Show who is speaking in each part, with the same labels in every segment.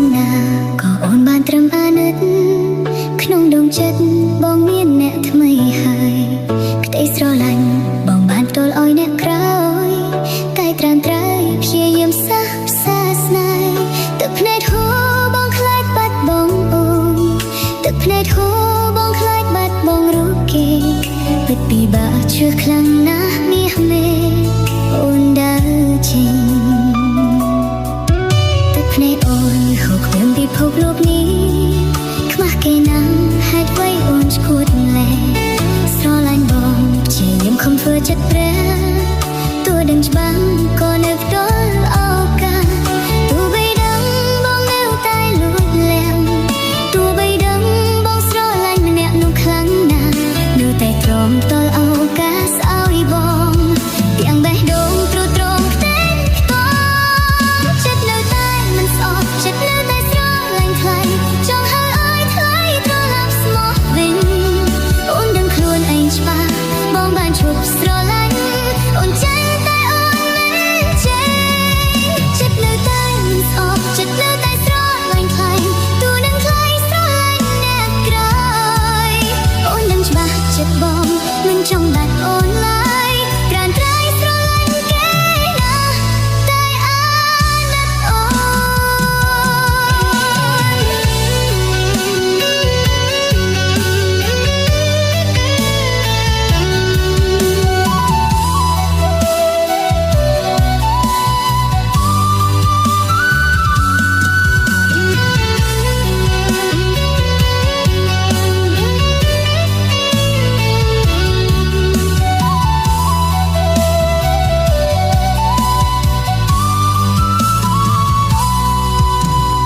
Speaker 1: ងណាក៏អូនបានត្រឹមអាណិតក្នុងដងចិត្តបងមានអ្នកថ្មីហើយក្តីស្រឡាញ់បងបានផ្ទាល់ឲ្យអ្នកក្រោយតែត្រាំត្រៃព្យាយាមសាផ្សាស្នេហ៍ទឹកភ្នែកហូរបងខ្លាចបាត់បង់អូនទឹកភ្នែកហូរបងខ្លាចបាត់បង់រូបគេពិតពិបាកជឿខ្លាំងណាស់មាសមេអូនដើរចេញទឹកភ្នែកអូនហូរគ្មានពិភពលោកនេះខ្មាស់គេណាស់ហេតុអ្វីអូនឈួតលែស្រឡាញ់បងព្យាយាមខំធ្វើចិត្តព្រះទោះដឹងច្បាស់ក៏នៅផ្ទាល់ឱកាសទោះបីដឹងបងនៅតែលួចលាក់ទោះបីដឹងបងស្រឡាញ់ម្នាក់នោះខ្លាំងណាស់នៅតែទ្រាំតល់ឱកាសឲ្យបងទាំងបេះដូងទ្រុឌទ្រង់ផ្ទែនខ្ទមចិត្តនៅតែមិនស្អប់ចិត្តនៅតែស្រឡាញ់ខ្លាំងចង់ហៅឲ្យថ្លៃត្រឡប់ស្មោះវិញអូនដឹងខ្លួនឯងច្បាស់បងបានឈប់ស្រឡាញ់អូនចាញ់តែអូនមិនចេះចិត្តនៅតែមិនស្អប់ចិត្តនៅតែស្រឡាញ់ខ្លាំងទូនឹងថ្លៃស្រឡាញ់អ្នកក្រោយអូនដឹងច្បាស់ចិត្តបងមិនចង់បាត់អូនឡើយក្រានត្រៃស្រឡាញ់គេណាតែអាណិតអូន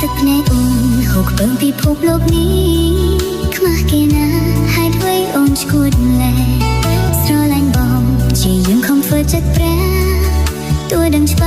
Speaker 1: ទឹកភ្នែកអូនហូរខ្ពើមពិភពលោកនេះខ្មាស់គេណាហេតុអ្វីអូនឈួតលែស្រឡាញ់បងជាយើងខំធ្វើចិត្តព្រះទោះដឹងច្បា